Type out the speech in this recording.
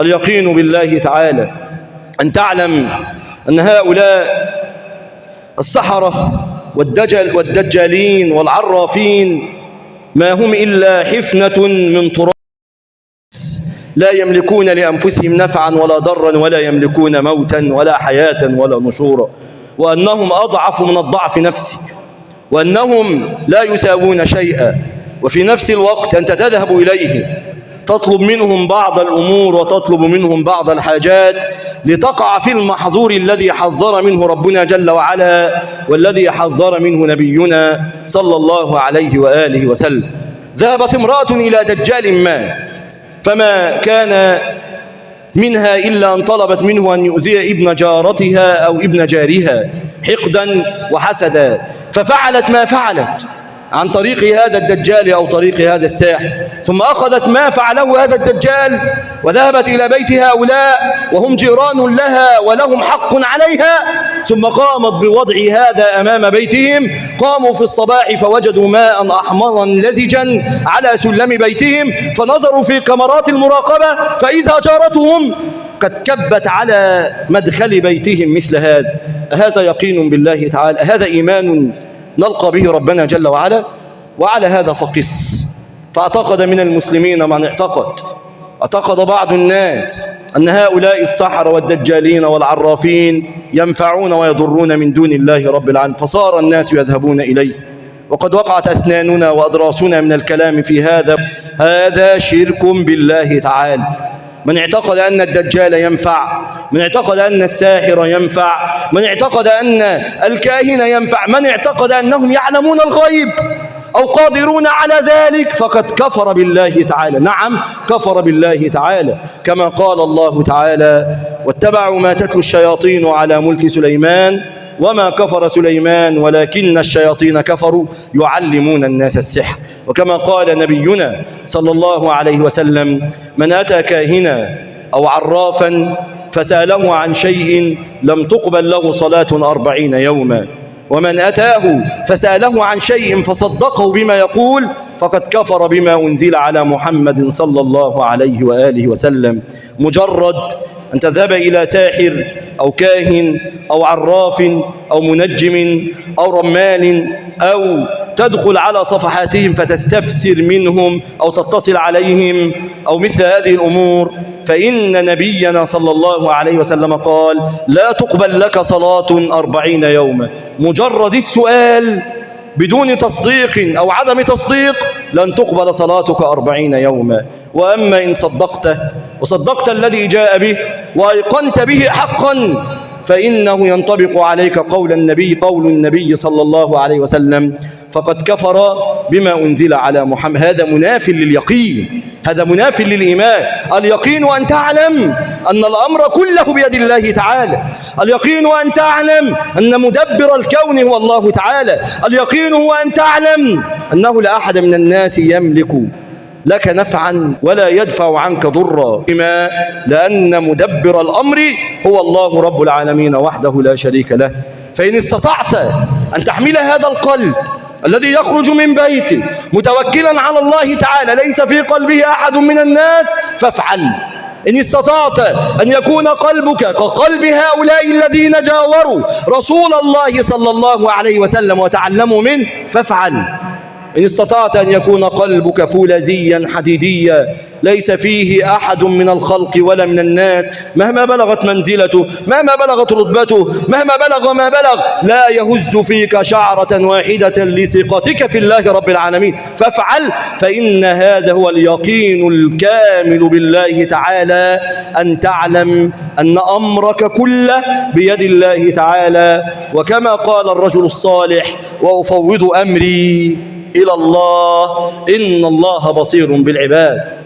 اليقين بالله تعالى أن تعلم أن هؤلاء السحرة والدجالين والعرافين ما هم إلا حفنة من تراب، لا يملكون لأنفسهم نفعا ولا ضرا، ولا يملكون موتا ولا حياة ولا نشورا، وأنهم أضعف من الضعف نفسي، وأنهم لا يساوون شيئا. وفي نفس الوقت أنت تذهب إليه تطلب منهم بعض الأمور وتطلب منهم بعض الحاجات لتقع في المحظور الذي حذر منه ربنا جل وعلا والذي حذر منه نبينا صلى الله عليه وآله وسلم. ذهبت امرأة إلى دجال ما، فما كان منها إلا أن طلبت منه أن يؤذي ابن جارتها أو ابن جارها حقدا وحسدا، ففعلت ما فعلت عن طريق هذا الدجال أو طريق هذا الساحر، ثم أخذت ما فعله هذا الدجال وذهبت إلى بيت هؤلاء وهم جيران لها ولهم حق عليها، ثم قامت بوضع هذا أمام بيتهم. قاموا في الصباح فوجدوا ماء أحمرا لزجا على سلم بيتهم، فنظروا في كاميرات المراقبة فإذا جارتهم قد كبت على مدخل بيتهم مثل هذا. هذا يقين بالله تعالى، هذا إيمان نلقى به ربنا جل وعلا. وعلى هذا فقس. فاعتقد من المسلمين من اعتقد بعض الناس أن هؤلاء السحرة والدجالين والعرافين ينفعون ويضرون من دون الله رب العالمين، فصار الناس يذهبون إليه. وقد وقعت أسناننا وأضراسنا من الكلام في هذا شرك بالله تعالى. من اعتقد أن الدجال ينفع، من اعتقد أن الساحر ينفع، من اعتقد أن الكاهن ينفع، من اعتقد أنهم يعلمون الغيب أو قادرون على ذلك، فقد كفر بالله تعالى. نعم، كفر بالله تعالى، كما قال الله تعالى: واتبعوا ما تتلو الشياطين على ملك سليمان وما كفر سليمان ولكن الشياطين كفروا يعلمون الناس السحر. وكما قال نبينا صلى الله عليه وسلم: من أتى كاهنا أو عرافا فسأله عن شيء لم تقبل له صلاة 40 يوما، ومن أتاه فسأله عن شيء فصدقه بما يقول فقد كفر بما أنزل على محمد صلى الله عليه وآله وسلم. مجرد أن تذهب إلى ساحر أو كاهن أو عراف أو منجم أو رمال أو تدخل على صفحاتهم فتستفسر منهم أو تتصل عليهم أو مثل هذه الأمور، فإن نبينا صلى الله عليه وسلم قال: لا تقبل لك صلاة 40 يوما. مجرد السؤال بدون تصديق أو عدم تصديق لن تقبل صلاتك 40 يوما. وأما إن صدقته وصدقت الذي جاء به وأيقنت به حقا فإنه ينطبق عليك قول النبي صلى الله عليه وسلم: فقد كفر بما أنزل على محمد. هذا مناف لليقين، هذا مناف للإيمان. اليقين أن تعلم أن الأمر كله بيد الله تعالى. اليقين أن تعلم أن مدبر الكون هو الله تعالى. اليقين هو أن تعلم أنه لا أحد من الناس يملك لك نفعا ولا يدفع عنك ضرا، بما لأن مدبر الأمر هو الله رب العالمين وحده لا شريك له. فإن استطعت أن تحمل هذا القلب الذي يخرج من بيته متوكلا على الله تعالى ليس في قلبه أحد من الناس فافعل. إن استطعت أن يكون قلبك كقلب هؤلاء الذين جاوروا رسول الله صلى الله عليه وسلم وتعلموا منه فافعل. إن استطعت أن يكون قلبك فولاذيا حديديا ليس فيه أحد من الخلق ولا من الناس، مهما بلغت منزلته، مهما بلغت رتبته، مهما بلغ ما بلغ، لا يهز فيك شعرة واحدة لثقتك في الله رب العالمين فافعل. فإن هذا هو اليقين الكامل بالله تعالى، أن تعلم أن أمرك كله بيد الله تعالى. وكما قال الرجل الصالح: وأفوض أمري إلى الله إن الله بصير بالعباد.